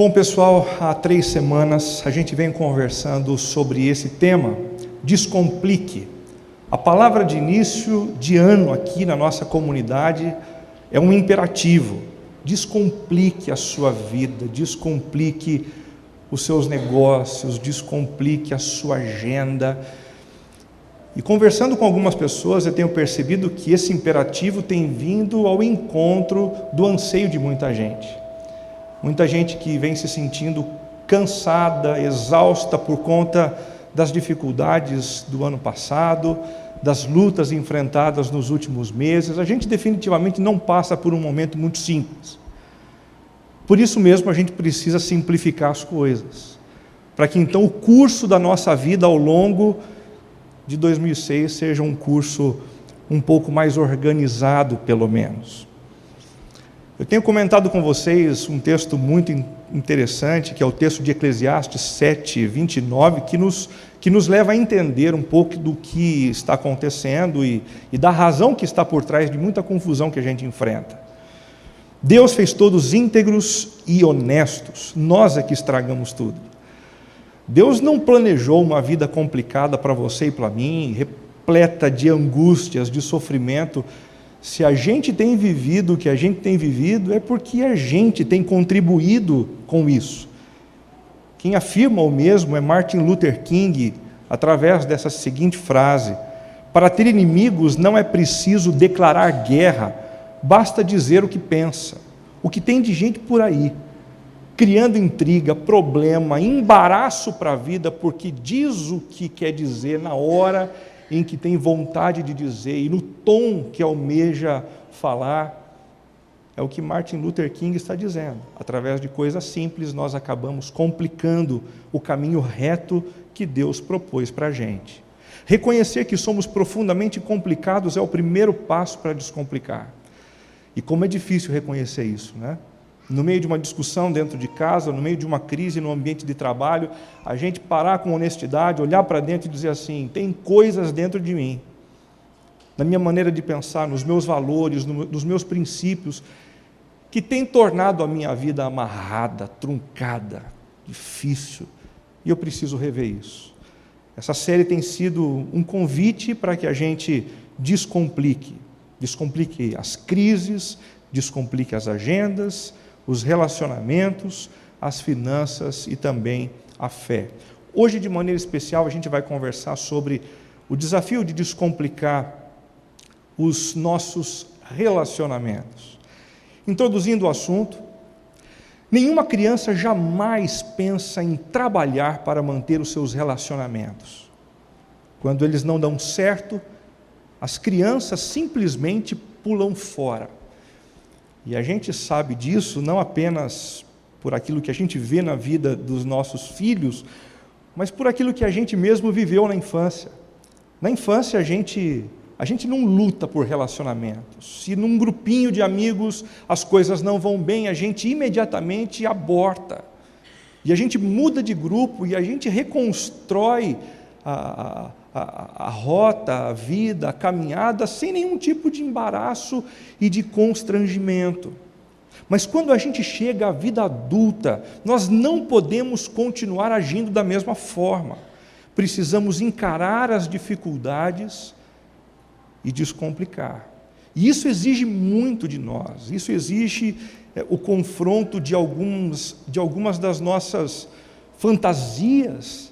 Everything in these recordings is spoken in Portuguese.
Bom, pessoal, há 3 semanas a gente vem conversando sobre esse tema, Descomplique. A palavra de início de ano aqui na nossa comunidade é um imperativo. Descomplique a sua vida, descomplique os seus negócios, descomplique a sua agenda. E conversando com algumas pessoas, eu tenho percebido que esse imperativo tem vindo ao encontro do anseio de muita gente. Muita gente que vem se sentindo cansada, exausta por conta das dificuldades do ano passado, das lutas enfrentadas nos últimos meses. A gente definitivamente não passa por um momento muito simples. Por isso mesmo a gente precisa simplificar as coisas, para que então o curso da nossa vida ao longo de 2006 seja um curso um pouco mais organizado, pelo menos. Eu tenho comentado com vocês um texto muito interessante, que é o texto de Eclesiastes 7, 29, que nos leva a entender um pouco do que está acontecendo e da razão que está por trás de muita confusão que a gente enfrenta. Deus fez todos íntegros e honestos, nós é que estragamos tudo. Deus não planejou uma vida complicada para você e para mim, repleta de angústias, de sofrimento. Se a gente tem vivido o que a gente tem vivido, é porque a gente tem contribuído com isso. Quem afirma o mesmo é Martin Luther King, através dessa seguinte frase: para ter inimigos não é preciso declarar guerra, basta dizer o que pensa. O que tem de gente por aí, criando intriga, problema, embaraço para a vida, porque diz o que quer dizer na hora em que tem vontade de dizer e no tom que almeja falar. É o que Martin Luther King está dizendo. Através de coisas simples nós acabamos complicando o caminho reto que Deus propôs para a gente. Reconhecer que somos profundamente complicados é o primeiro passo para descomplicar. E como é difícil reconhecer isso, né? No meio de uma discussão dentro de casa, no meio de uma crise no ambiente de trabalho, a gente parar com honestidade, olhar para dentro e dizer assim: tem coisas dentro de mim, na minha maneira de pensar, nos meus valores, nos meus princípios, que tem tornado a minha vida amarrada, truncada, difícil, e eu preciso rever isso. Essa série tem sido um convite para que a gente descomplique as crises, descomplique as agendas, os relacionamentos, as finanças e também a fé. Hoje, de maneira especial, a gente vai conversar sobre o desafio de descomplicar os nossos relacionamentos. Introduzindo o assunto, nenhuma criança jamais pensa em trabalhar para manter os seus relacionamentos. Quando eles não dão certo, as crianças simplesmente pulam fora. E a gente sabe disso não apenas por aquilo que a gente vê na vida dos nossos filhos, mas por aquilo que a gente mesmo viveu na infância. Na infância a gente não luta por relacionamentos. Se num grupinho de amigos as coisas não vão bem, a gente imediatamente aborta. E a gente muda de grupo e a gente reconstrói a rota, a vida, a caminhada, sem nenhum tipo de embaraço e de constrangimento. Mas quando a gente chega à vida adulta, nós não podemos continuar agindo da mesma forma. Precisamos encarar as dificuldades e descomplicar. E isso exige muito de nós, isso exige o confronto de algumas das nossas fantasias.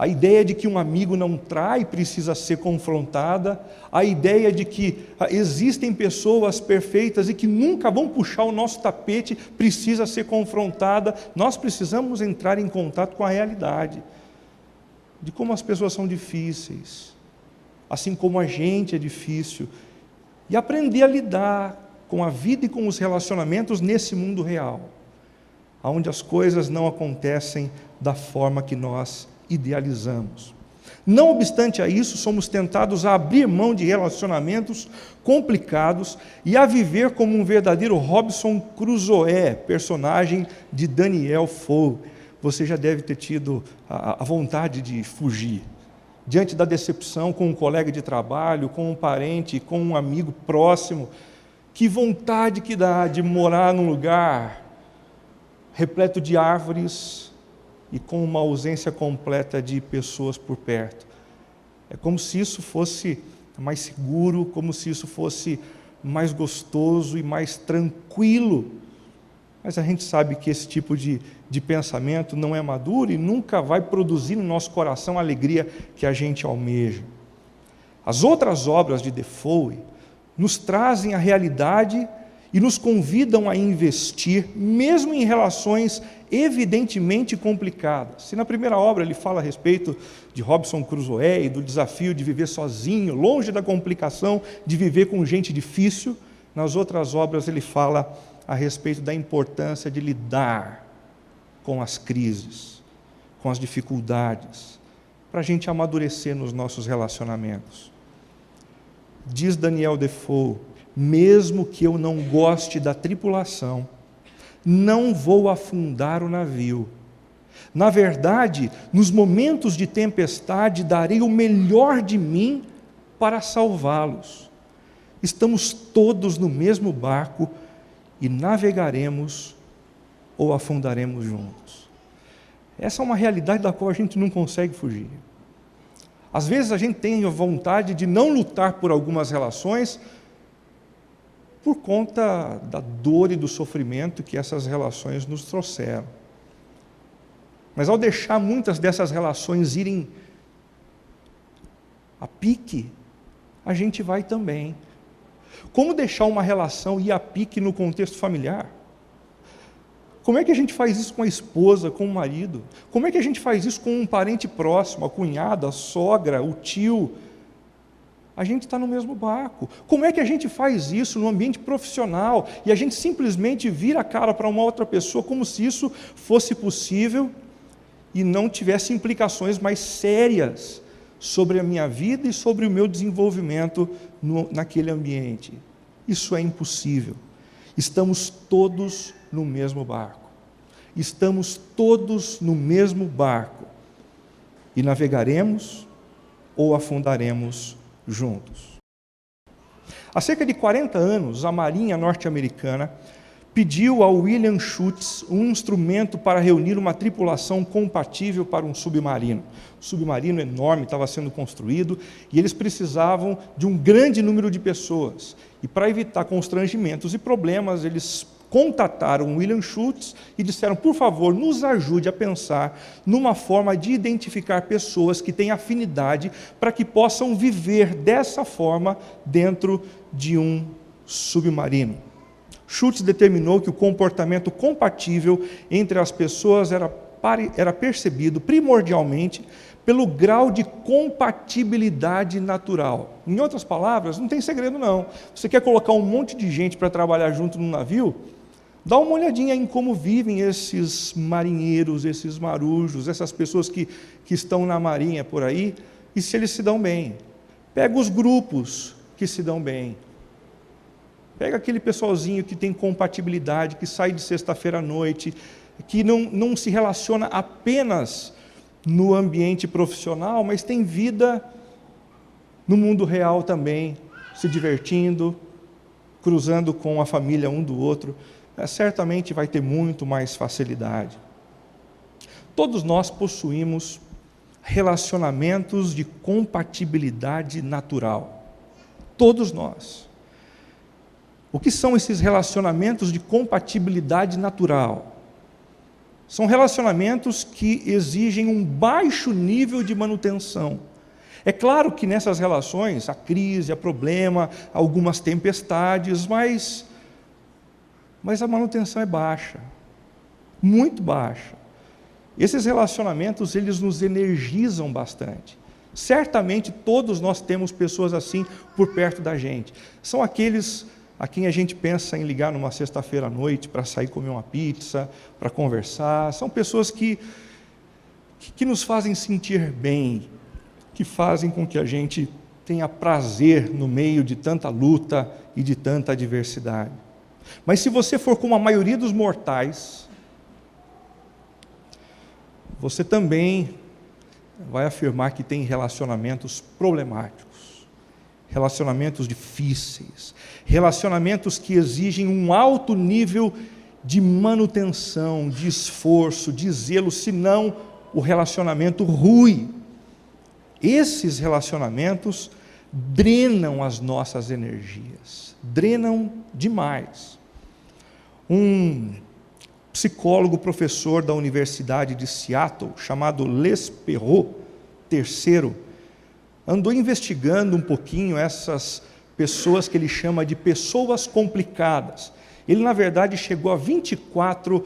A ideia de que um amigo não trai precisa ser confrontada, a ideia de que existem pessoas perfeitas e que nunca vão puxar o nosso tapete precisa ser confrontada. Nós precisamos entrar em contato com a realidade de como as pessoas são difíceis, assim como a gente é difícil, e aprender a lidar com a vida e com os relacionamentos nesse mundo real, onde as coisas não acontecem da forma que nós idealizamos. Não obstante a isso, somos tentados a abrir mão de relacionamentos complicados e a viver como um verdadeiro Robinson Crusoe, personagem de Daniel Foe. Você já deve ter tido a vontade de fugir. Diante da decepção com um colega de trabalho, com um parente, com um amigo próximo, que vontade que dá de morar num lugar repleto de árvores e com uma ausência completa de pessoas por perto. É como se isso fosse mais seguro, como se isso fosse mais gostoso e mais tranquilo. Mas a gente sabe que esse tipo de pensamento não é maduro e nunca vai produzir no nosso coração a alegria que a gente almeja. As outras obras de Defoe nos trazem a realidade e nos convidam a investir, mesmo em relações evidentemente complicadas. Se na primeira obra ele fala a respeito de Robinson Crusoe e do desafio de viver sozinho, longe da complicação de viver com gente difícil, nas outras obras ele fala a respeito da importância de lidar com as crises, com as dificuldades, para a gente amadurecer nos nossos relacionamentos. Diz Daniel Defoe: mesmo que eu não goste da tripulação, não vou afundar o navio. Na verdade, nos momentos de tempestade, darei o melhor de mim para salvá-los. Estamos todos no mesmo barco e navegaremos ou afundaremos juntos. Essa é uma realidade da qual a gente não consegue fugir. Às vezes a gente tem a vontade de não lutar por algumas relações por conta da dor e do sofrimento que essas relações nos trouxeram. Mas ao deixar muitas dessas relações irem a pique, a gente vai também. Como deixar uma relação ir a pique no contexto familiar? Como é que a gente faz isso com a esposa, com o marido? Como é que a gente faz isso com um parente próximo, a cunhada, a sogra, o tio? A gente está no mesmo barco. Como é que a gente faz isso no ambiente profissional e a gente simplesmente vira a cara para uma outra pessoa como se isso fosse possível e não tivesse implicações mais sérias sobre a minha vida e sobre o meu desenvolvimento naquele ambiente? Isso é impossível. Estamos todos no mesmo barco. Estamos todos no mesmo barco. E navegaremos ou afundaremos juntos. Há cerca de 40 anos, a Marinha norte-americana pediu ao William Schultz um instrumento para reunir uma tripulação compatível para um submarino. Um submarino enorme estava sendo construído e eles precisavam de um grande número de pessoas. E para evitar constrangimentos e problemas, eles contataram William Schultz e disseram: por favor, nos ajude a pensar numa forma de identificar pessoas que têm afinidade para que possam viver dessa forma dentro de um submarino. Schultz determinou que o comportamento compatível entre as pessoas era percebido primordialmente pelo grau de compatibilidade natural. Em outras palavras, não tem segredo não. Você quer colocar um monte de gente para trabalhar junto no navio? Dá uma olhadinha em como vivem esses marinheiros, esses marujos, essas pessoas que estão na marinha por aí, e se eles se dão bem. Pega os grupos que se dão bem. Pega aquele pessoalzinho que tem compatibilidade, que sai de sexta-feira à noite, que não se relaciona apenas no ambiente profissional, mas tem vida no mundo real também, se divertindo, cruzando com a família um do outro. Certamente vai ter muito mais facilidade. Todos nós possuímos relacionamentos de compatibilidade natural. Todos nós. O que são esses relacionamentos de compatibilidade natural? São relacionamentos que exigem um baixo nível de manutenção. É claro que nessas relações há crise, há problema, há algumas tempestades, mas a manutenção é baixa, muito baixa. Esses relacionamentos, eles nos energizam bastante. Certamente todos nós temos pessoas assim por perto da gente. São aqueles a quem a gente pensa em ligar numa sexta-feira à noite para sair comer uma pizza, para conversar. São pessoas que nos fazem sentir bem, que fazem com que a gente tenha prazer no meio de tanta luta e de tanta adversidade. Mas se você for como a maioria dos mortais, você também vai afirmar que tem relacionamentos problemáticos, relacionamentos difíceis, relacionamentos que exigem um alto nível de manutenção, de esforço, de zelo, senão o relacionamento rui. Esses relacionamentos drenam as nossas energias, drenam demais. Um psicólogo, professor da Universidade de Seattle, chamado Les Perrot III, andou investigando um pouquinho essas pessoas que ele chama de pessoas complicadas. Ele, na verdade, chegou a 24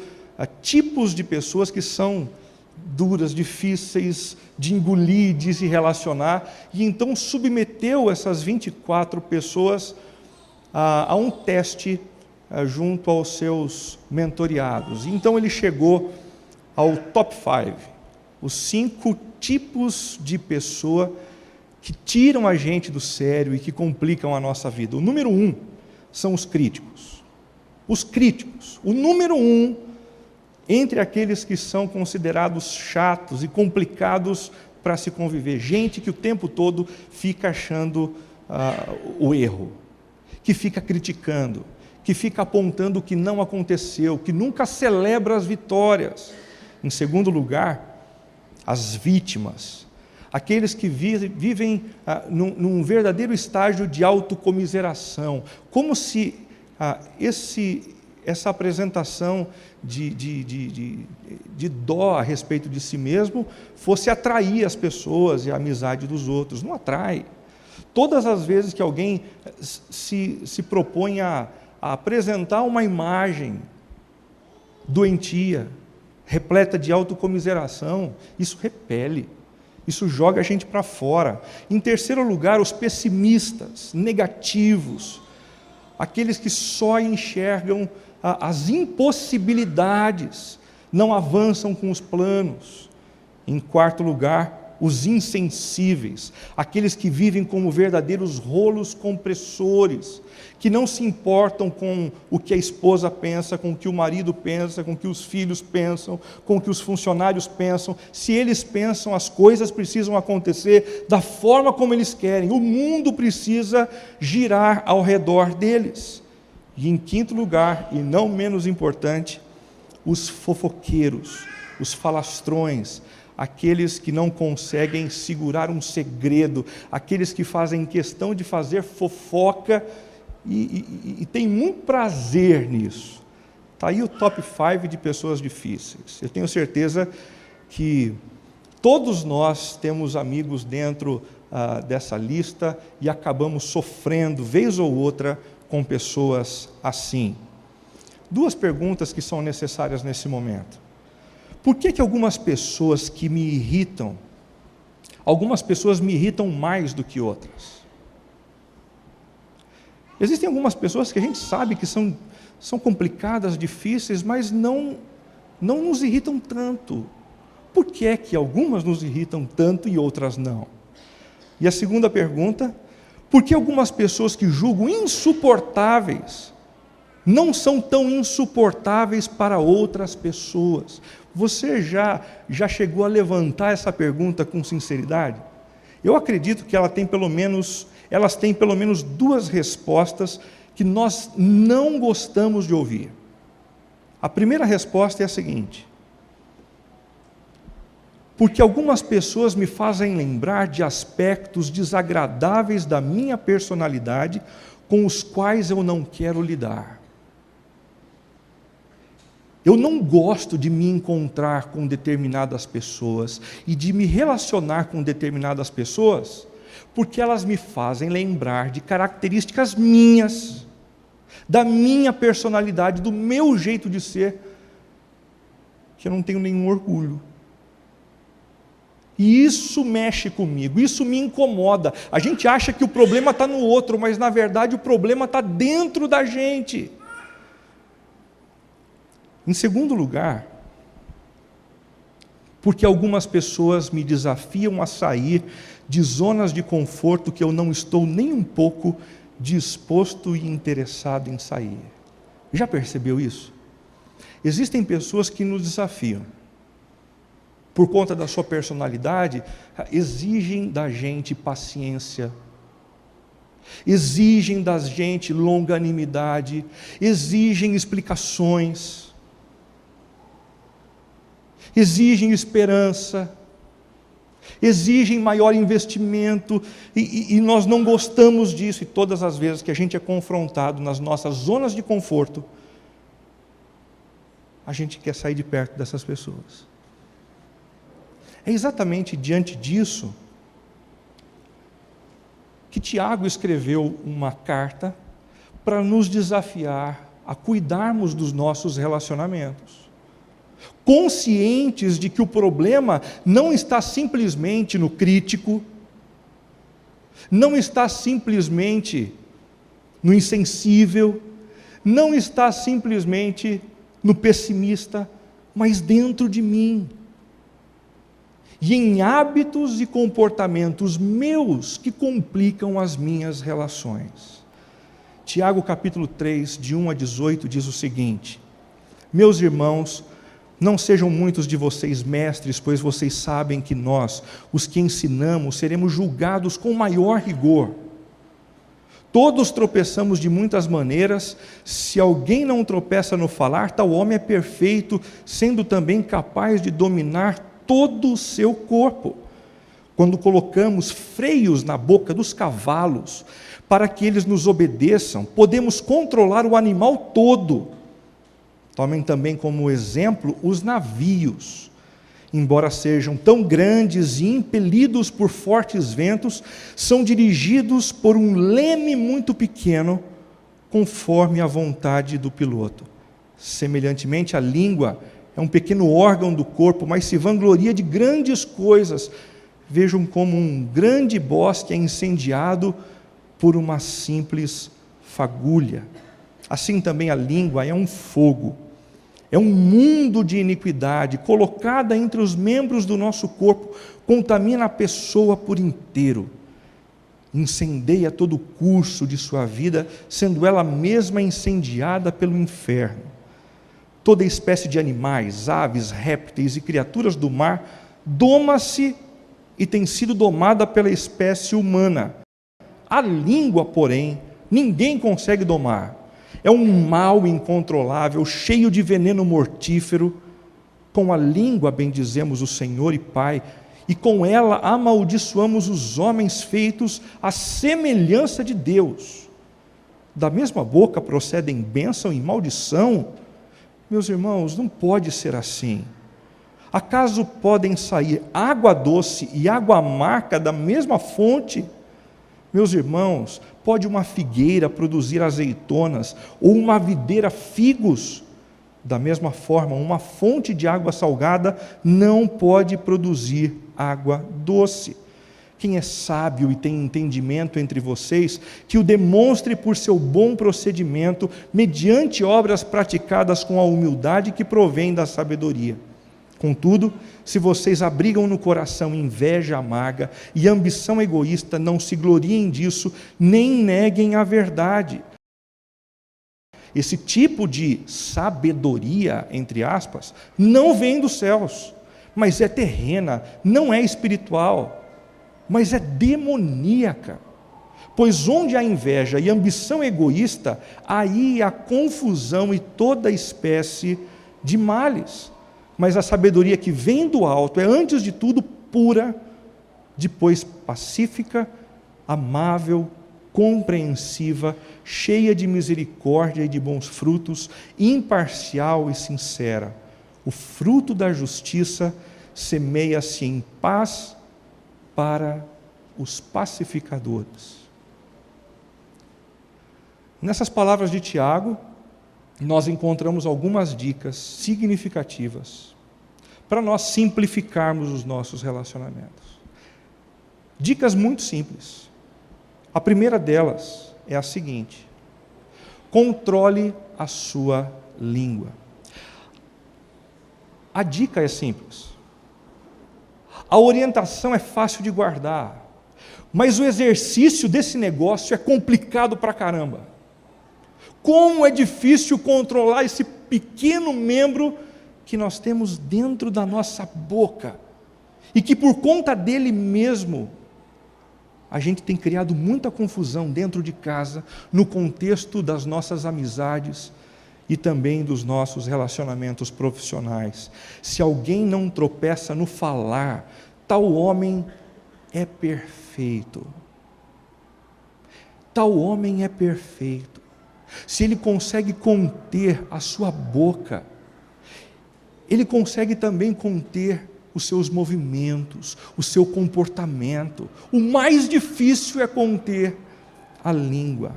tipos de pessoas que são duras, difíceis de engolir, de se relacionar, e então submeteu essas 24 pessoas a um teste junto aos seus mentoriados. Então ele chegou ao top 5, os 5 tipos de pessoa que tiram a gente do sério e que complicam a nossa vida. O número 1 são os críticos. Os críticos, o número 1 entre aqueles que são considerados chatos e complicados para se conviver. Gente que o tempo todo fica achando o erro, que fica criticando, que fica apontando o que não aconteceu, que nunca celebra as vitórias. Em segundo lugar, as vítimas, aqueles que vivem num verdadeiro estágio de autocomiseração, como se essa apresentação de dó a respeito de si mesmo fosse atrair as pessoas e a amizade dos outros. Não atrai. Todas as vezes que alguém se propõe a apresentar uma imagem doentia, repleta de autocomiseração, isso repele, isso joga a gente para fora. Em terceiro lugar, os pessimistas, negativos, aqueles que só enxergam as impossibilidades, não avançam com os planos. Em quarto lugar, os insensíveis, aqueles que vivem como verdadeiros rolos compressores, que não se importam com o que a esposa pensa, com o que o marido pensa, com o que os filhos pensam, com o que os funcionários pensam. Se eles pensam, as coisas precisam acontecer da forma como eles querem. O mundo precisa girar ao redor deles. E em quinto lugar, e não menos importante, os fofoqueiros, os falastrões, aqueles que não conseguem segurar um segredo, aqueles que fazem questão de fazer fofoca e tem muito prazer nisso. Está aí o top 5 de pessoas difíceis. Eu tenho certeza que todos nós temos amigos dentro dessa lista e acabamos sofrendo, vez ou outra, com pessoas assim. 2 perguntas que são necessárias nesse momento. Por que algumas pessoas que me irritam, algumas pessoas me irritam mais do que outras? Existem algumas pessoas que a gente sabe que são complicadas, difíceis, mas não nos irritam tanto. Por que é que algumas nos irritam tanto e outras não? E a segunda pergunta, por que algumas pessoas que julgo insuportáveis não são tão insuportáveis para outras pessoas? Você já chegou a levantar essa pergunta com sinceridade? Eu acredito que elas têm pelo menos 2 respostas que nós não gostamos de ouvir. A primeira resposta é a seguinte: porque algumas pessoas me fazem lembrar de aspectos desagradáveis da minha personalidade com os quais eu não quero lidar. Eu não gosto de me encontrar com determinadas pessoas e de me relacionar com determinadas pessoas, porque elas me fazem lembrar de características minhas, da minha personalidade, do meu jeito de ser, que eu não tenho nenhum orgulho. E isso mexe comigo, isso me incomoda. A gente acha que o problema está no outro, mas na verdade o problema está dentro da gente. Em segundo lugar, porque algumas pessoas me desafiam a sair de zonas de conforto que eu não estou nem um pouco disposto e interessado em sair. Já percebeu isso? Existem pessoas que nos desafiam. Por conta da sua personalidade, exigem da gente paciência, exigem da gente longanimidade, exigem explicações, exigem esperança, exigem maior investimento, e nós não gostamos disso, e todas as vezes que a gente é confrontado nas nossas zonas de conforto, a gente quer sair de perto dessas pessoas. É exatamente diante disso que Tiago escreveu uma carta para nos desafiar a cuidarmos dos nossos relacionamentos, conscientes de que o problema não está simplesmente no crítico, não está simplesmente no insensível, não está simplesmente no pessimista, mas dentro de mim, e em hábitos e comportamentos meus que complicam as minhas relações. Tiago capítulo 3, de 1 a 18, diz o seguinte: meus irmãos, não sejam muitos de vocês mestres, pois vocês sabem que nós, os que ensinamos, seremos julgados com maior rigor. Todos tropeçamos de muitas maneiras. Se alguém não tropeça no falar, tal homem é perfeito, sendo também capaz de dominar todo o seu corpo. Quando colocamos freios na boca dos cavalos, para que eles nos obedeçam, podemos controlar o animal todo. Tomem também como exemplo os navios. Embora sejam tão grandes e impelidos por fortes ventos, são dirigidos por um leme muito pequeno, conforme a vontade do piloto. Semelhantemente, a língua é um pequeno órgão do corpo, mas se vangloria de grandes coisas. Vejam como um grande bosque é incendiado por uma simples fagulha. Assim também a língua é um fogo, é um mundo de iniquidade, colocada entre os membros do nosso corpo, contamina a pessoa por inteiro, incendeia todo o curso de sua vida, sendo ela mesma incendiada pelo inferno. Toda espécie de animais, aves, répteis e criaturas do mar doma-se e tem sido domada pela espécie humana. A língua, porém, ninguém consegue domar. É um mal incontrolável, cheio de veneno mortífero. Com a língua bendizemos o Senhor e Pai, e com ela amaldiçoamos os homens feitos à semelhança de Deus. Da mesma boca procedem bênção e maldição. Meus irmãos, não pode ser assim. Acaso podem sair água doce e água amarga da mesma fonte? Meus irmãos, pode uma figueira produzir azeitonas ou uma videira figos? Da mesma forma, uma fonte de água salgada não pode produzir água doce. Quem é sábio e tem entendimento entre vocês, que o demonstre por seu bom procedimento, mediante obras praticadas com a humildade que provém da sabedoria. Contudo, se vocês abrigam no coração inveja amarga e ambição egoísta, não se gloriem disso, nem neguem a verdade. Esse tipo de sabedoria, entre aspas, não vem dos céus, mas é terrena, não é espiritual, mas é demoníaca. Pois onde há inveja e ambição egoísta, aí há confusão e toda espécie de males. Mas a sabedoria que vem do alto é, antes de tudo, pura, depois pacífica, amável, compreensiva, cheia de misericórdia e de bons frutos, imparcial e sincera. O fruto da justiça semeia-se em paz para os pacificadores. Nessas palavras de Tiago, nós encontramos algumas dicas significativas para nós simplificarmos os nossos relacionamentos. Dicas muito simples. A primeira delas é a seguinte: controle a sua língua. A dica é simples. A orientação é fácil de guardar, mas o exercício desse negócio é complicado pra caramba. Como é difícil controlar esse pequeno membro que nós temos dentro da nossa boca, e que por conta dele mesmo, a gente tem criado muita confusão dentro de casa, no contexto das nossas amizades e também dos nossos relacionamentos profissionais. Se alguém não tropeça no falar, tal homem é perfeito. Tal homem é perfeito. Se ele consegue conter a sua boca, ele consegue também conter os seus movimentos, o seu comportamento. O mais difícil é conter a língua.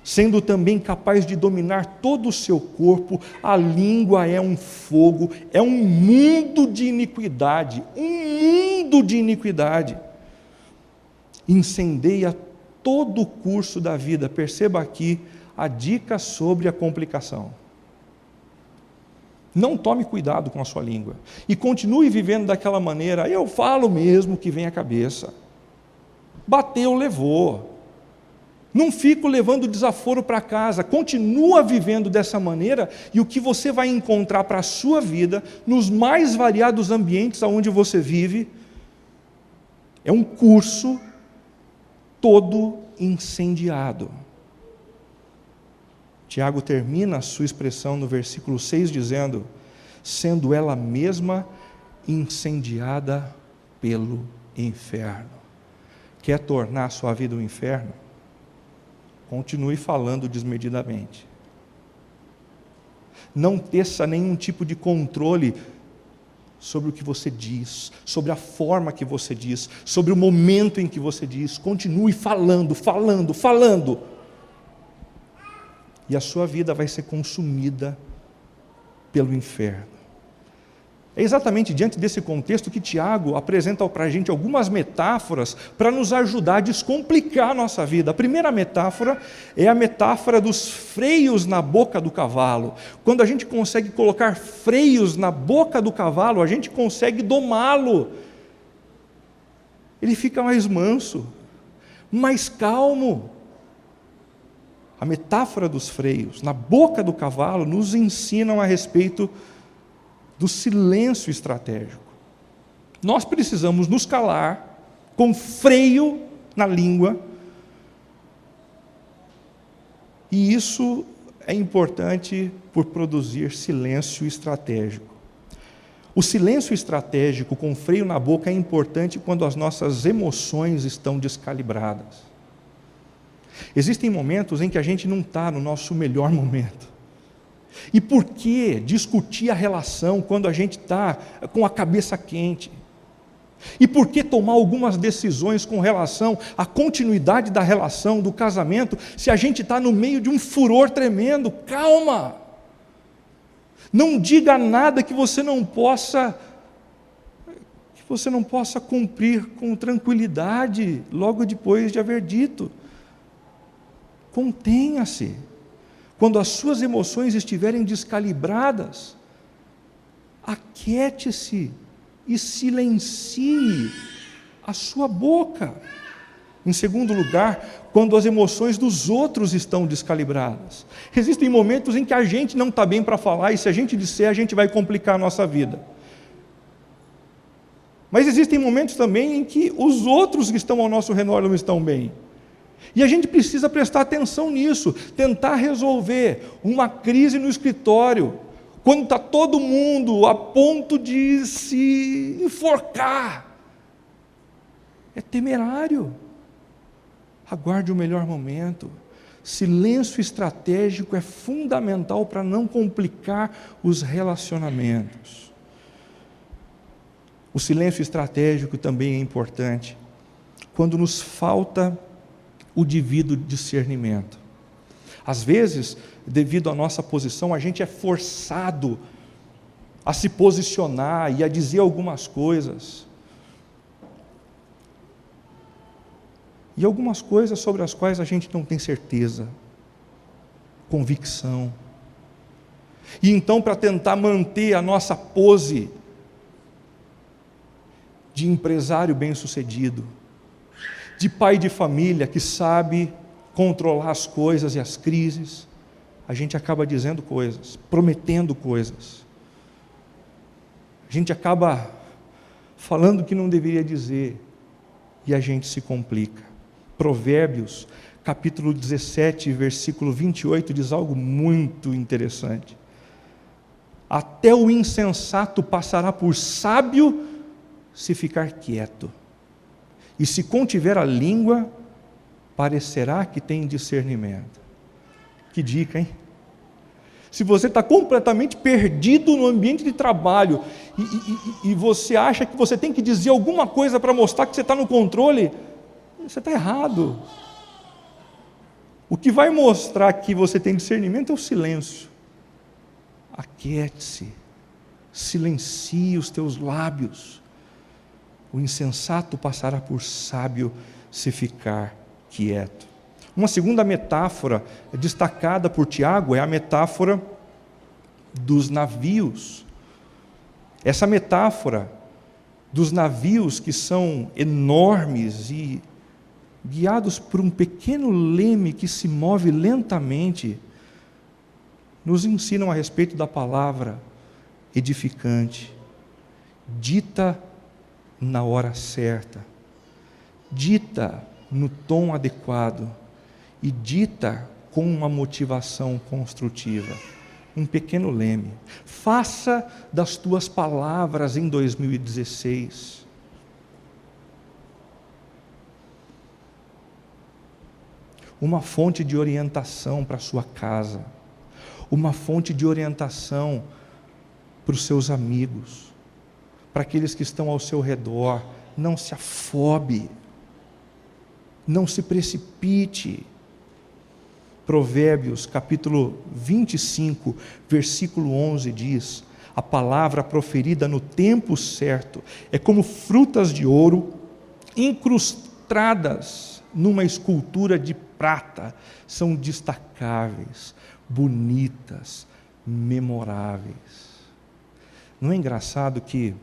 Sendo também capaz de dominar todo o seu corpo, a língua é um fogo, é um mundo de iniquidade, incendeia todo o curso da vida. Perceba aqui a dica sobre a complicação. Não tome cuidado com a sua língua e continue vivendo daquela maneira. Eu falo mesmo o que vem à cabeça. Bateu, levou. Não fico levando desaforo para casa. Continua vivendo dessa maneira e o que você vai encontrar para a sua vida, nos mais variados ambientes onde você vive, é um curso todo incendiado. Tiago termina a sua expressão no versículo 6 dizendo: sendo ela mesma incendiada pelo inferno. Quer tornar a sua vida um inferno? Continue falando desmedidamente. Não teça nenhum tipo de controle sobre o que você diz, sobre a forma que você diz, sobre o momento em que você diz. Continue falando. E a sua vida vai ser consumida pelo inferno. É exatamente diante desse contexto que Tiago apresenta para a gente algumas metáforas para nos ajudar a descomplicar a nossa vida. A primeira metáfora é a metáfora dos freios na boca do cavalo. Quando a gente consegue colocar freios na boca do cavalo, a gente consegue domá-lo. Ele fica mais manso, mais calmo. A metáfora dos freios na boca do cavalo nos ensinam a respeito do silêncio estratégico. Nós precisamos nos calar com freio na língua, e isso é importante por produzir silêncio estratégico. O silêncio estratégico com freio na boca é importante quando as nossas emoções estão descalibradas. Existem momentos em que a gente não está no nosso melhor momento. E por que discutir a relação quando a gente está com a cabeça quente? E por que tomar algumas decisões com relação à continuidade da relação, do casamento, se a gente está no meio de um furor tremendo? Calma! Não diga nada que você não possa cumprir com tranquilidade logo depois de haver dito. Contenha-se. Quando as suas emoções estiverem descalibradas, aquiete-se e silencie a sua boca. Em segundo lugar, quando as emoções dos outros estão descalibradas. Existem momentos em que a gente não está bem para falar, e se a gente disser, a gente vai complicar a nossa vida. Mas existem momentos também em que os outros que estão ao nosso redor não estão bem. E a gente precisa prestar atenção nisso, tentar resolver uma crise no escritório, quando está todo mundo a ponto de se enforcar. É temerário. Aguarde o melhor momento. Silêncio estratégico é fundamental para não complicar os relacionamentos. O silêncio estratégico também é importante quando nos falta o devido discernimento. Às vezes, devido à nossa posição, a gente é forçado a se posicionar e a dizer algumas coisas. E algumas coisas sobre as quais a gente não tem certeza, convicção. E então, para tentar manter a nossa pose de empresário bem-sucedido, de pai de família que sabe controlar as coisas e as crises, a gente acaba dizendo coisas, prometendo coisas. A gente acaba falando o que não deveria dizer, e a gente se complica. Provérbios, capítulo 17, versículo 28, diz algo muito interessante. Até o insensato passará por sábio se ficar quieto, e se contiver a língua, parecerá que tem discernimento. Que dica, hein? Se você está completamente perdido no ambiente de trabalho e você acha que você tem que dizer alguma coisa para mostrar que você está no controle, você está errado. O que vai mostrar que você tem discernimento é o silêncio. Aquiete-se, silencie os teus lábios. O insensato passará por sábio se ficar quieto. Uma segunda metáfora destacada por Tiago é a metáfora dos navios. Essa metáfora dos navios que são enormes e guiados por um pequeno leme que se move lentamente, nos ensinam a respeito da palavra edificante, dita na hora certa, dita no tom adequado e dita com uma motivação construtiva. Um pequeno leme. Faça das tuas palavras em 2016 uma fonte de orientação para a sua casa, uma fonte de orientação para os seus amigos, para aqueles que estão ao seu redor. Não se afobe, não se precipite. Provérbios, capítulo 25, versículo 11 diz: a palavra proferida no tempo certo é como frutas de ouro incrustadas numa escultura de prata, são destacáveis, bonitas, memoráveis. Não é engraçado que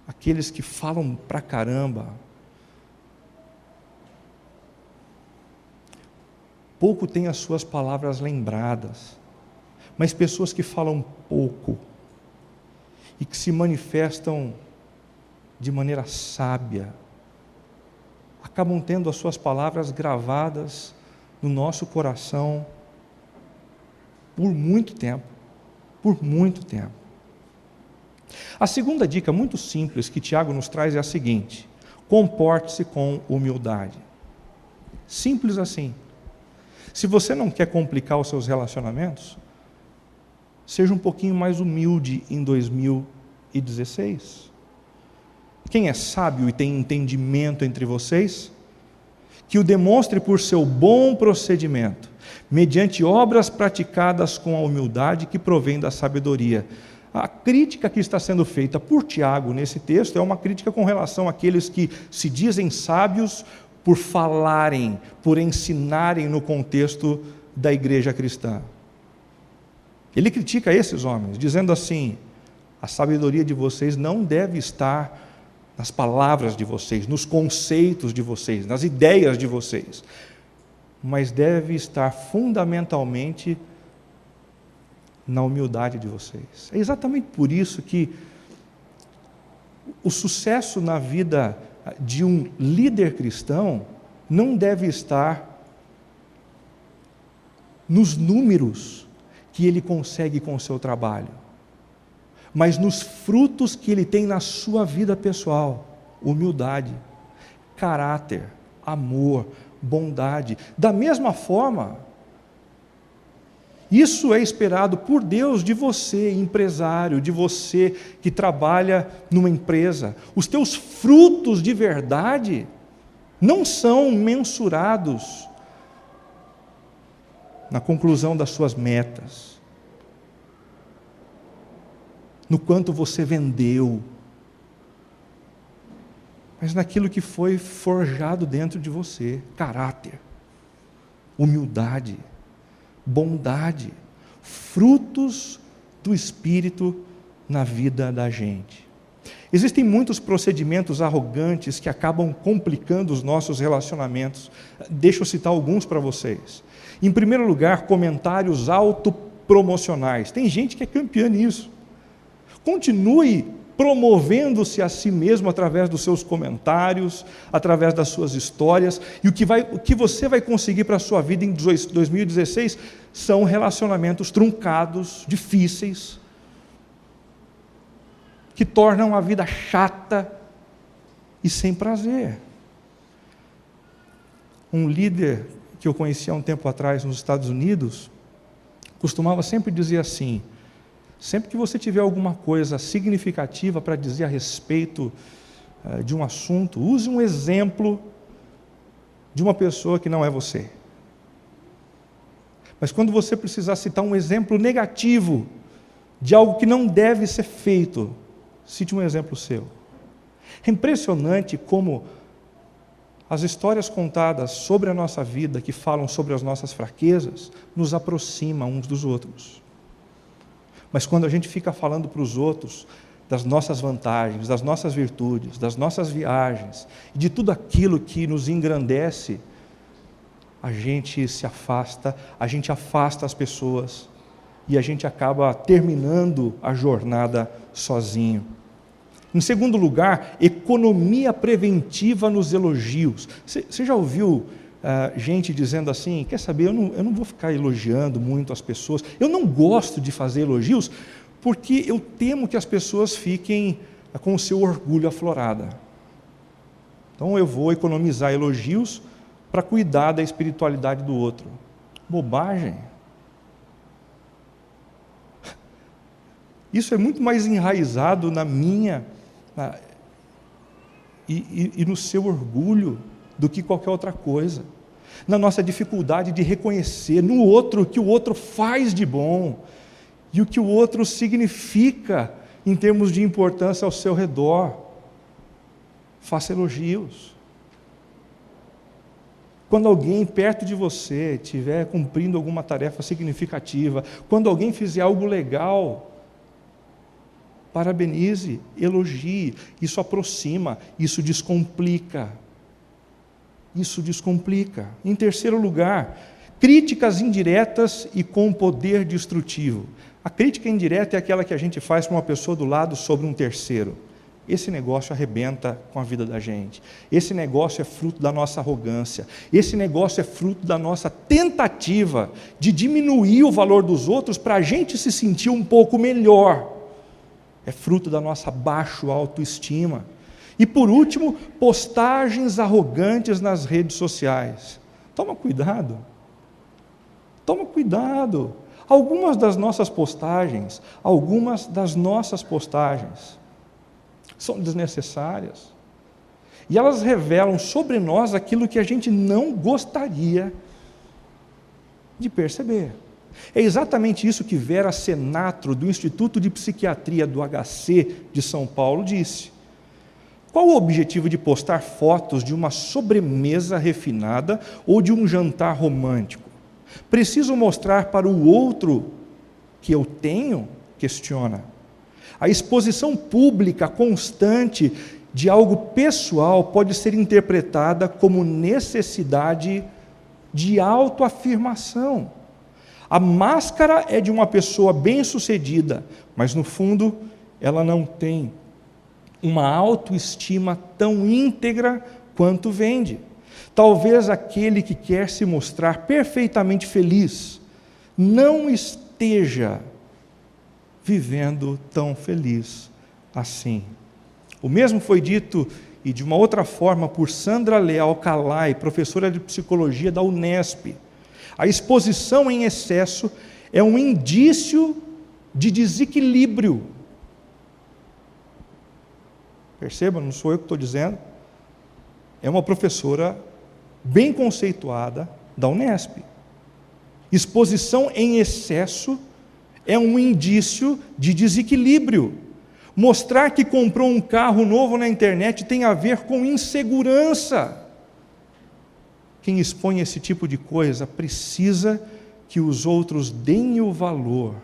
aqueles que falam pra caramba, pouco têm as suas palavras lembradas, mas pessoas que falam pouco e que se manifestam de maneira sábia, acabam tendo as suas palavras gravadas no nosso coração por muito tempo, por muito tempo. A segunda dica muito simples que Tiago nos traz é a seguinte: comporte-se com humildade. Simples assim. Se você não quer complicar os seus relacionamentos, seja um pouquinho mais humilde em 2016. Quem é sábio e tem entendimento entre vocês, que o demonstre por seu bom procedimento, mediante obras praticadas com a humildade que provém da sabedoria. A crítica que está sendo feita por Tiago nesse texto é uma crítica com relação àqueles que se dizem sábios por falarem, por ensinarem no contexto da igreja cristã. Ele critica esses homens, dizendo assim: a sabedoria de vocês não deve estar nas palavras de vocês, nos conceitos de vocês, nas ideias de vocês, mas deve estar fundamentalmente na humildade de vocês. É exatamente por isso que o sucesso na vida de um líder cristão não deve estar nos números que ele consegue com o seu trabalho, mas nos frutos que ele tem na sua vida pessoal: humildade, caráter, amor, bondade. Da mesma forma, isso é esperado por Deus de você, empresário, de você que trabalha numa empresa. Os teus frutos de verdade não são mensurados na conclusão das suas metas, no quanto você vendeu, mas naquilo que foi forjado dentro de você: caráter, humildade, bondade, frutos do Espírito na vida da gente. Existem muitos procedimentos arrogantes que acabam complicando os nossos relacionamentos. Deixa eu citar alguns para vocês. Em primeiro lugar, comentários autopromocionais. Tem gente que é campeã nisso. Continue promovendo-se a si mesmo através dos seus comentários, através das suas histórias, e o que você vai conseguir para a sua vida em 2016 são relacionamentos truncados, difíceis, que tornam a vida chata e sem prazer. Um líder que eu conheci há um tempo atrás nos Estados Unidos, costumava sempre dizer assim: sempre que você tiver alguma coisa significativa para dizer a respeito de um assunto, use um exemplo de uma pessoa que não é você. Mas quando você precisar citar um exemplo negativo de algo que não deve ser feito, cite um exemplo seu. É impressionante como as histórias contadas sobre a nossa vida, que falam sobre as nossas fraquezas, nos aproximam uns dos outros. Mas quando a gente fica falando para os outros das nossas vantagens, das nossas virtudes, das nossas viagens, de tudo aquilo que nos engrandece, a gente se afasta, a gente afasta as pessoas e a gente acaba terminando a jornada sozinho. Em segundo lugar, economia preventiva nos elogios. Você já ouviu gente dizendo assim: quer saber, eu não vou ficar elogiando muito as pessoas, eu não gosto de fazer elogios, porque eu temo que as pessoas fiquem com o seu orgulho aflorado. Então eu vou economizar elogios para cuidar da espiritualidade do outro. Bobagem. Isso é muito mais enraizado na minha e no seu orgulho do que qualquer outra coisa. Na nossa dificuldade de reconhecer no outro o que o outro faz de bom e o que o outro significa em termos de importância ao seu redor. Faça elogios. Quando alguém perto de você estiver cumprindo alguma tarefa significativa, quando alguém fizer algo legal, parabenize, elogie. Isso aproxima, isso descomplica. Isso descomplica. Em terceiro lugar, críticas indiretas e com poder destrutivo. A crítica indireta é aquela que a gente faz para uma pessoa do lado sobre um terceiro. Esse negócio arrebenta com a vida da gente. Esse negócio é fruto da nossa arrogância. Esse negócio é fruto da nossa tentativa de diminuir o valor dos outros para a gente se sentir um pouco melhor. É fruto da nossa baixa autoestima. E por último, postagens arrogantes nas redes sociais. Toma cuidado. Toma cuidado. Algumas das nossas postagens são desnecessárias. E elas revelam sobre nós aquilo que a gente não gostaria de perceber. É exatamente isso que Vera Senatro, do Instituto de Psiquiatria do HC de São Paulo, disse. Qual o objetivo de postar fotos de uma sobremesa refinada ou de um jantar romântico? Preciso mostrar para o outro que eu tenho? Questiona. A exposição pública constante de algo pessoal pode ser interpretada como necessidade de autoafirmação. A máscara é de uma pessoa bem-sucedida, mas no fundo ela não tem uma autoestima tão íntegra quanto vende. Talvez aquele que quer se mostrar perfeitamente feliz não esteja vivendo tão feliz assim. O mesmo foi dito, e de uma outra forma, por Sandra Leal Calai, professora de psicologia da Unesp. A exposição em excesso é um indício de desequilíbrio. Perceba, não sou eu que estou dizendo. É uma professora bem conceituada da Unesp. Exposição em excesso é um indício de desequilíbrio. Mostrar que comprou um carro novo na internet tem a ver com insegurança. Quem expõe esse tipo de coisa precisa que os outros deem o valor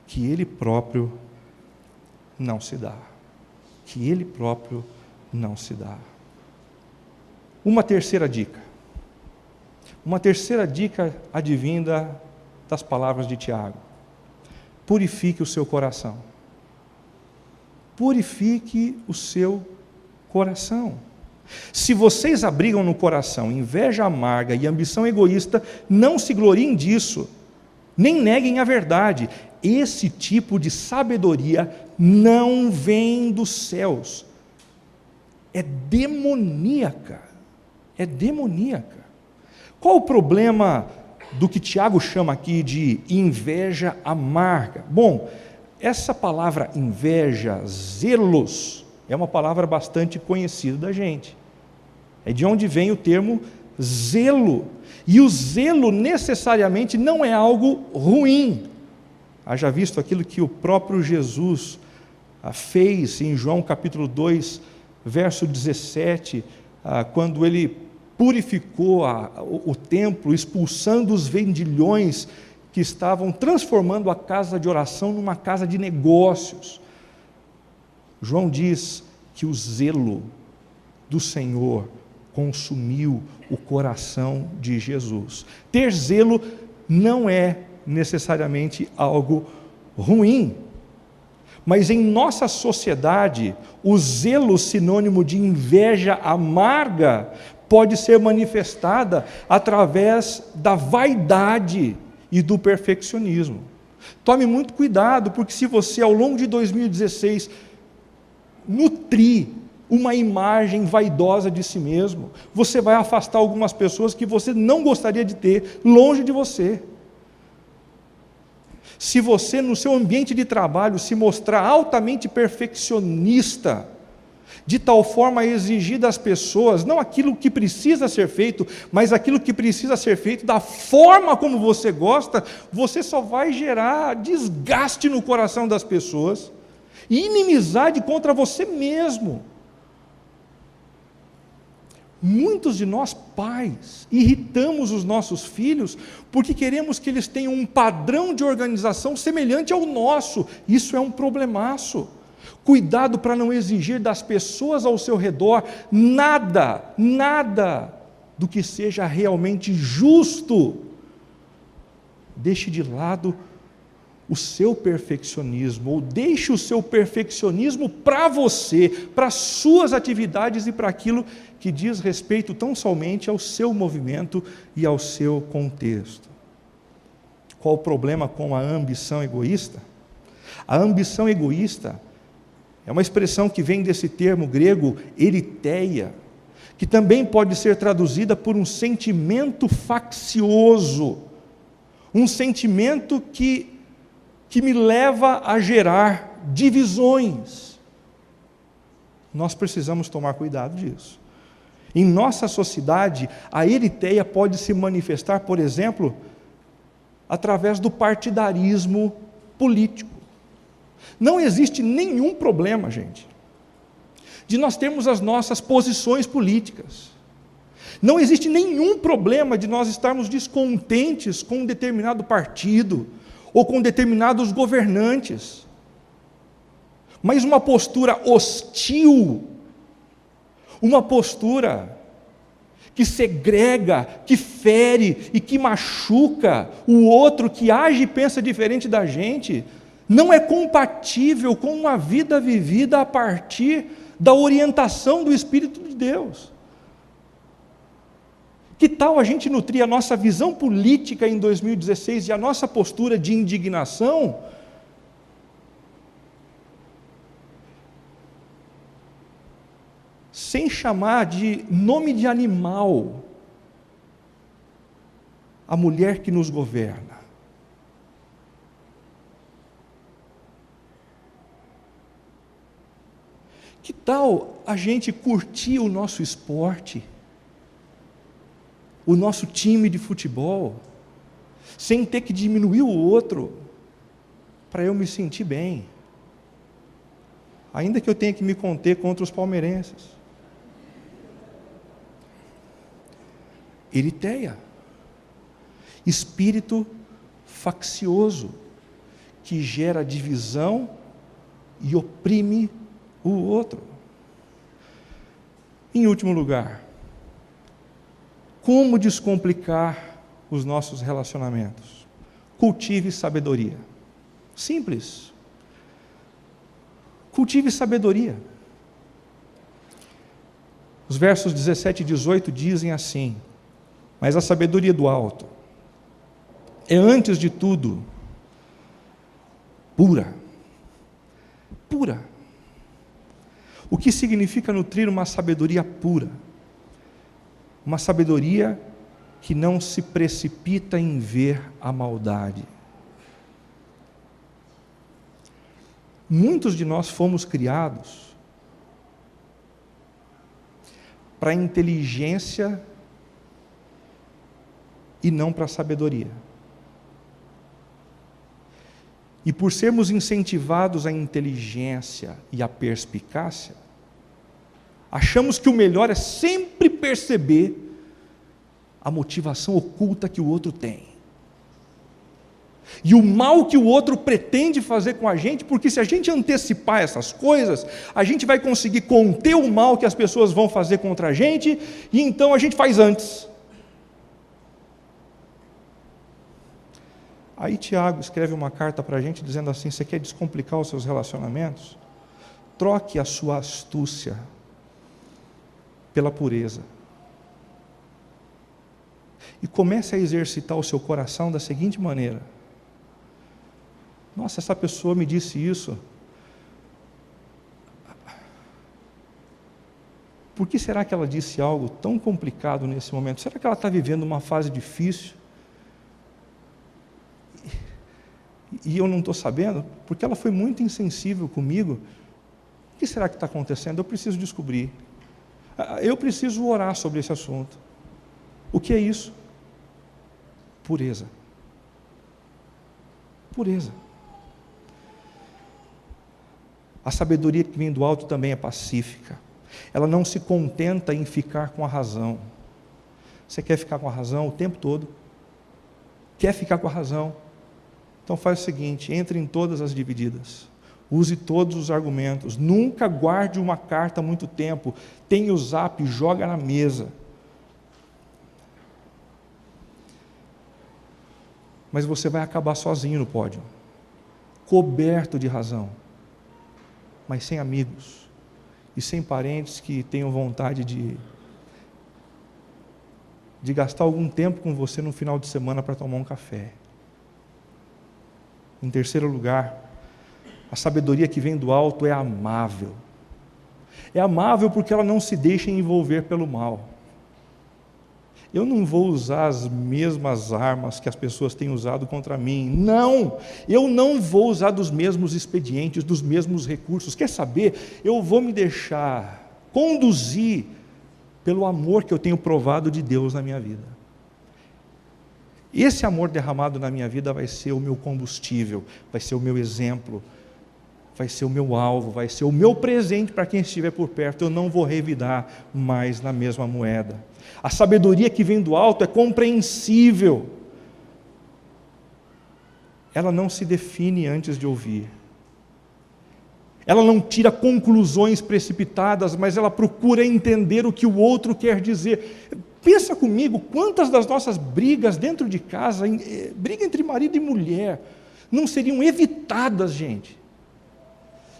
que ele próprio não se dá. Que ele próprio não se dá. Uma terceira dica. Uma terceira dica advinda das palavras de Tiago. Purifique o seu coração. purifique o seu coração. Se vocês abrigam no coração inveja amarga e ambição egoísta, não se gloriem disso, nem neguem a verdade. Esse tipo de sabedoria não vem dos céus. É demoníaca. É demoníaca. Qual o problema do que Tiago chama aqui de inveja amarga? Bom, essa palavra inveja, zelos, é uma palavra bastante conhecida da gente. É de onde vem o termo zelo. E o zelo necessariamente não é algo ruim. Haja visto aquilo que o próprio Jesus fez em João capítulo 2, verso 17, quando ele purificou o templo, expulsando os vendilhões que estavam transformando a casa de oração numa casa de negócios. João diz que o zelo do Senhor consumiu o coração de Jesus. Ter zelo não é necessariamente algo ruim, mas em nossa sociedade, o zelo sinônimo de inveja amarga pode ser manifestada através da vaidade e do perfeccionismo. Tome muito cuidado, porque se você ao longo de 2016 nutrir uma imagem vaidosa de si mesmo, você vai afastar algumas pessoas que você não gostaria de ter longe de você. Se você no seu ambiente de trabalho se mostrar altamente perfeccionista, de tal forma a exigir das pessoas, não aquilo que precisa ser feito, mas aquilo que precisa ser feito da forma como você gosta, você só vai gerar desgaste no coração das pessoas e inimizade contra você mesmo. Muitos de nós pais irritamos os nossos filhos porque queremos que eles tenham um padrão de organização semelhante ao nosso. Isso é um problemaço. Cuidado para não exigir das pessoas ao seu redor nada do que seja realmente justo. Deixe de lado o seu perfeccionismo, ou deixe o seu perfeccionismo para você, para as suas atividades e para aquilo que diz respeito tão somente ao seu movimento e ao seu contexto. Qual o problema com a ambição egoísta? A ambição egoísta é uma expressão que vem desse termo grego eritheia, que também pode ser traduzida por um sentimento faccioso, um sentimento que me leva a gerar divisões. Nós precisamos tomar cuidado disso. Em nossa sociedade, a eritheia pode se manifestar, por exemplo, através do partidarismo político. Não existe nenhum problema, gente, de nós termos as nossas posições políticas. Não existe nenhum problema de nós estarmos descontentes com um determinado partido ou com determinados governantes. Mas uma postura hostil, uma postura que segrega, que fere e que machuca o outro, que age e pensa diferente da gente, não é compatível com uma vida vivida a partir da orientação do Espírito de Deus. Que tal a gente nutrir a nossa visão política em 2016 e a nossa postura de indignação sem chamar de nome de animal a mulher que nos governa? Que tal a gente curtir o nosso esporte, o nosso time de futebol, sem ter que diminuir o outro, para eu me sentir bem, ainda que eu tenha que me conter contra os palmeirenses? Eritheia, espírito faccioso, que gera divisão e oprime o outro. Em último lugar, como descomplicar os nossos relacionamentos? Cultive sabedoria. Simples. Cultive sabedoria. Os versos 17 e 18 dizem assim: mas a sabedoria do alto é, antes de tudo, pura. Pura. O que significa nutrir uma sabedoria pura? Uma sabedoria que não se precipita em ver a maldade. Muitos de nós fomos criados para a inteligência e não para a sabedoria. E por sermos incentivados à inteligência e à perspicácia, achamos que o melhor é sempre perceber a motivação oculta que o outro tem. E o mal que o outro pretende fazer com a gente, porque se a gente antecipar essas coisas, a gente vai conseguir conter o mal que as pessoas vão fazer contra a gente, e então a gente faz antes. Aí Tiago escreve uma carta para a gente dizendo assim: você quer descomplicar os seus relacionamentos? Troque a sua astúcia pela pureza. E comece a exercitar o seu coração da seguinte maneira: nossa, essa pessoa me disse isso. Por que será que ela disse algo tão complicado nesse momento? Será que ela está vivendo uma fase difícil? E eu não estou sabendo, porque ela foi muito insensível comigo. O que será que está acontecendo? Eu preciso descobrir. Eu preciso orar sobre esse assunto. O que é isso? Pureza. Pureza. A sabedoria que vem do alto também é pacífica. Ela não se contenta em ficar com a razão. Você quer ficar com a razão o tempo todo? Quer ficar com a razão? Então faz o seguinte: entre em todas as divididas. Use todos os argumentos. Nunca guarde uma carta muito tempo. Tenha o zap, joga na mesa. Mas você vai acabar sozinho no pódio, coberto de razão, mas sem amigos e sem parentes que tenham vontade de gastar algum tempo com você no final de semana para tomar um café. Em terceiro lugar, a sabedoria que vem do alto é amável. É amável porque ela não se deixa envolver pelo mal. Eu não vou usar as mesmas armas que as pessoas têm usado contra mim. Não! Eu não vou usar dos mesmos expedientes, dos mesmos recursos. Quer saber? Eu vou me deixar conduzir pelo amor que eu tenho provado de Deus na minha vida. Esse amor derramado na minha vida vai ser o meu combustível, vai ser o meu exemplo, vai ser o meu alvo, vai ser o meu presente para quem estiver por perto. Eu não vou revidar mais na mesma moeda. A sabedoria que vem do alto é compreensível. Ela não se define antes de ouvir. Ela não tira conclusões precipitadas, mas ela procura entender o que o outro quer dizer. Pensa comigo, quantas das nossas brigas dentro de casa, briga entre marido e mulher, não seriam evitadas, gente,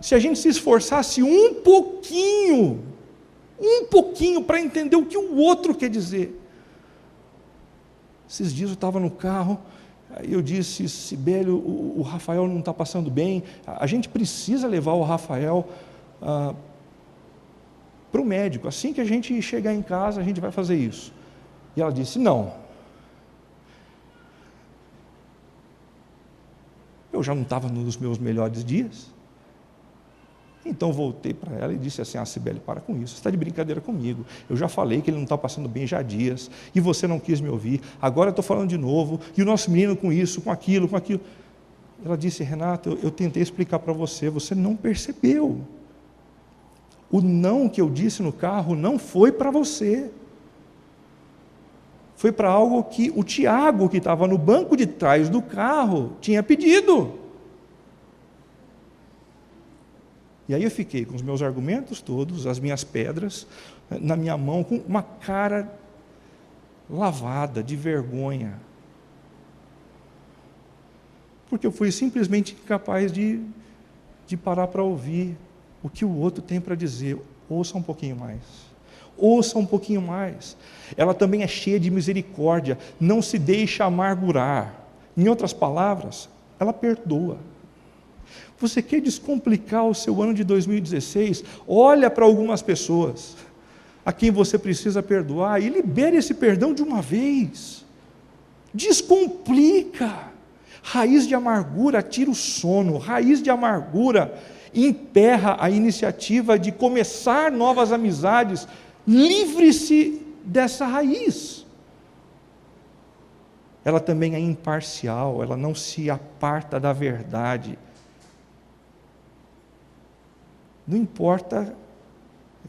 se a gente se esforçasse um pouquinho para entender o que o outro quer dizer. Esses dias eu estava no carro, aí eu disse: Sibélio, o Rafael não está passando bem, a gente precisa levar o Rafael para o médico, assim que a gente chegar em casa a gente vai fazer isso. E ela disse: não. Eu já não estava nos meus melhores dias. Então voltei para ela e disse assim: Sibeli, para com isso, você está de brincadeira comigo. Eu já falei que ele não está passando bem já há dias, e você não quis me ouvir, agora eu estou falando de novo, e o nosso menino com isso, com aquilo. Ela disse: Renato, eu tentei explicar para você, você não percebeu. O não que eu disse no carro não foi para você. Foi para algo que o Tiago, que estava no banco de trás do carro, tinha pedido. E aí eu fiquei com os meus argumentos todos, as minhas pedras, na minha mão, com uma cara lavada de vergonha. Porque eu fui simplesmente incapaz de parar para ouvir. o que o outro tem para dizer. Ouça um pouquinho mais. Ouça um pouquinho mais. Ela também é cheia de misericórdia, não se deixa amargurar. Em outras palavras, ela perdoa. Você quer descomplicar o seu ano de 2016? Olha para algumas pessoas a quem você precisa perdoar e libere esse perdão de uma vez. Descomplica. Raiz de amargura tira o sono, raiz de amargura emperra a iniciativa de começar novas amizades. Livre-se dessa raiz. Ela também é imparcial, ela não se aparta da verdade. Não importa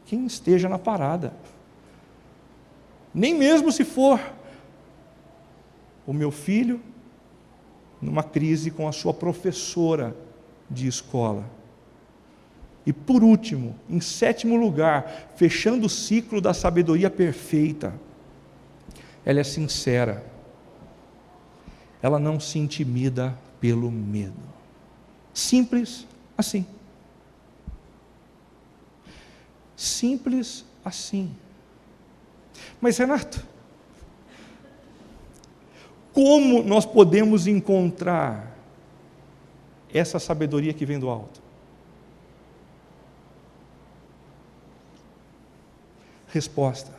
quem esteja na parada, nem mesmo se for o meu filho numa crise com a sua professora de escola. E por último, em sétimo lugar, fechando o ciclo da sabedoria perfeita, ela é sincera, ela não se intimida pelo medo. Simples assim. Simples assim. Mas Renato, como nós podemos encontrar essa sabedoria que vem do alto? Resposta: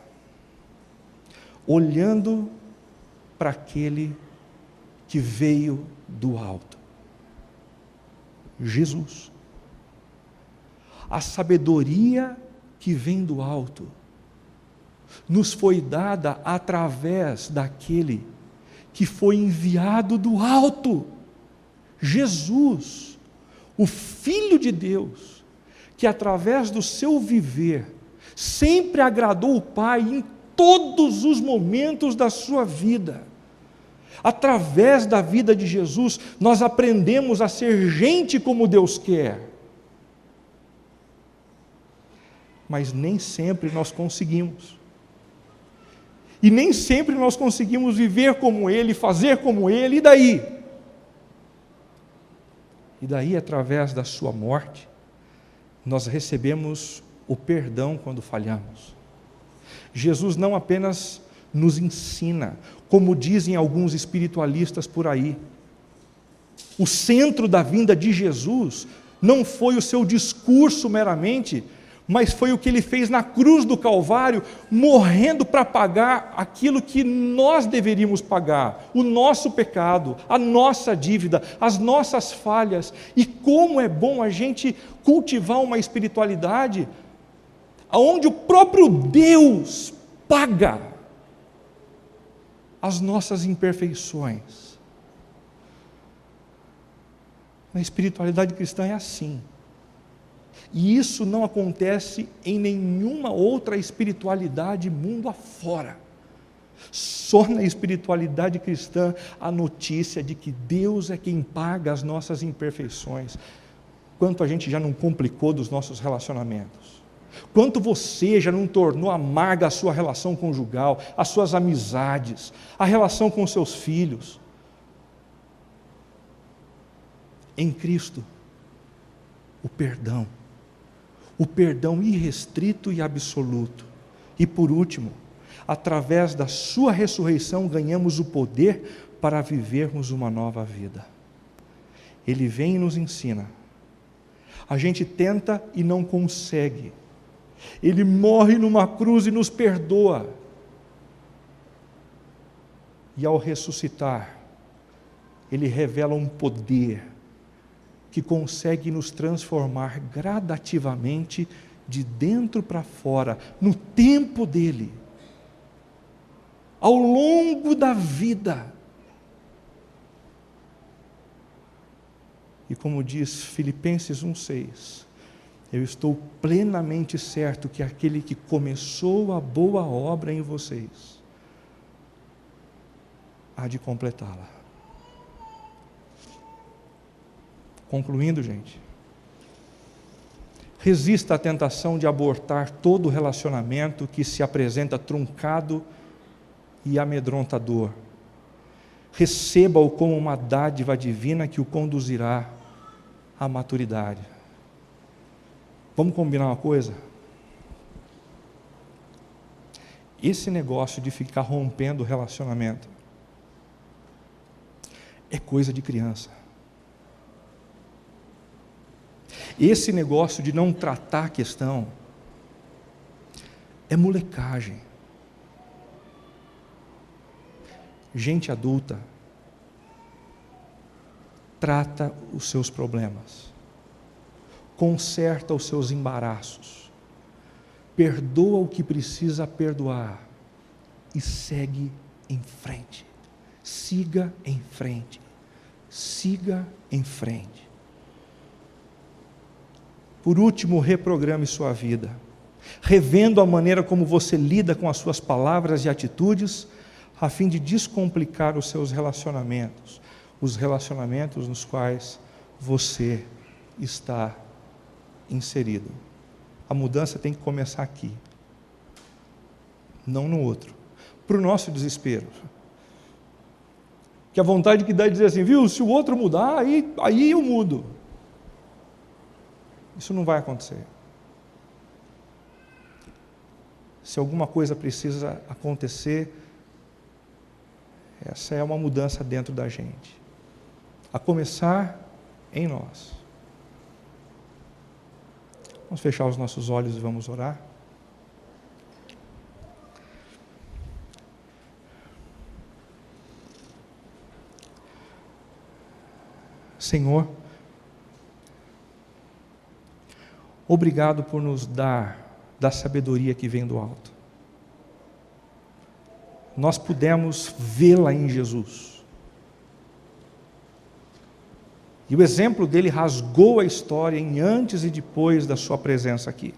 olhando para aquele que veio do alto, Jesus. A sabedoria que vem do alto nos foi dada através daquele que foi enviado do alto, Jesus, o Filho de Deus, que através do seu viver sempre agradou o Pai em todos os momentos da sua vida. Através da vida de Jesus, nós aprendemos a ser gente como Deus quer. Mas nem sempre nós conseguimos. E nem sempre nós conseguimos viver como Ele, fazer como Ele, e daí? E daí, através da sua morte, nós recebemos o perdão quando falhamos. Jesus não apenas nos ensina, como dizem alguns espiritualistas por aí. O centro da vinda de Jesus não foi o seu discurso meramente, mas foi o que Ele fez na cruz do Calvário, morrendo para pagar aquilo que nós deveríamos pagar, o nosso pecado, a nossa dívida, as nossas falhas. E como é bom a gente cultivar uma espiritualidade onde o próprio Deus paga as nossas imperfeições. A espiritualidade cristã é assim. E isso não acontece em nenhuma outra espiritualidade mundo afora. Só na espiritualidade cristã a notícia de que Deus é quem paga as nossas imperfeições. Quanto a gente já não complicou dos nossos relacionamentos. Quanto você já não tornou amarga a sua relação conjugal, as suas amizades, a relação com seus filhos. Em Cristo, o perdão irrestrito e absoluto. E por último, através da sua ressurreição ganhamos o poder para vivermos uma nova vida. Ele vem e nos ensina. A gente tenta e não consegue. Ele morre numa cruz e nos perdoa. E ao ressuscitar, Ele revela um poder que consegue nos transformar gradativamente de dentro para fora, no tempo dEle, ao longo da vida. E como diz Filipenses 1,6, eu estou plenamente certo que aquele que começou a boa obra em vocês, há de completá-la. Concluindo, gente, resista à tentação de abortar todo relacionamento que se apresenta truncado e amedrontador. Receba-o como uma dádiva divina que o conduzirá à maturidade. Vamos combinar uma coisa? Esse negócio de ficar rompendo o relacionamento é coisa de criança. Esse negócio de não tratar a questão é molecagem. Gente adulta trata os seus problemas, conserta os seus embaraços, perdoa o que precisa perdoar e segue em frente. Siga em frente. Siga em frente. Por último, reprograme sua vida, revendo a maneira como você lida com as suas palavras e atitudes, a fim de descomplicar os seus relacionamentos, os relacionamentos nos quais você está inserido. A mudança tem que começar aqui, não no outro, para o nosso desespero. Que a vontade que dá é dizer assim, viu, se o outro mudar, aí eu mudo. Isso não vai acontecer. Se alguma coisa precisa acontecer, essa é uma mudança dentro da gente. A começar em nós. Vamos fechar os nossos olhos e vamos orar. Senhor, obrigado por nos dar da sabedoria que vem do alto. Nós pudemos vê-la em Jesus. E o exemplo dele rasgou a história em antes e depois da sua presença aqui.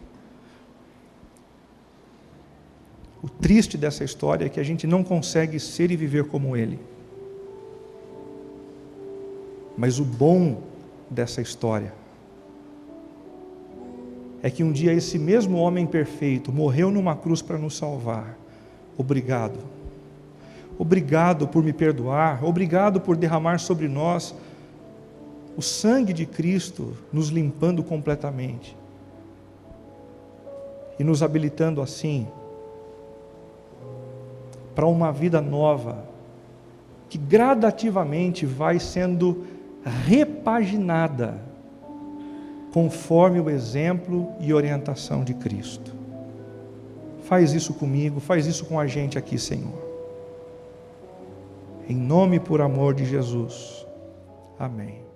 O triste dessa história é que a gente não consegue ser e viver como ele. Mas o bom dessa história é que um dia esse mesmo homem perfeito morreu numa cruz para nos salvar. Obrigado. Obrigado por me perdoar. Obrigado por derramar sobre nós o sangue de Cristo, nos limpando completamente e nos habilitando assim para uma vida nova que gradativamente vai sendo repaginada conforme o exemplo e orientação de Cristo. Faz isso comigo, faz isso com a gente aqui, Senhor. Em nome e por amor de Jesus. Amém.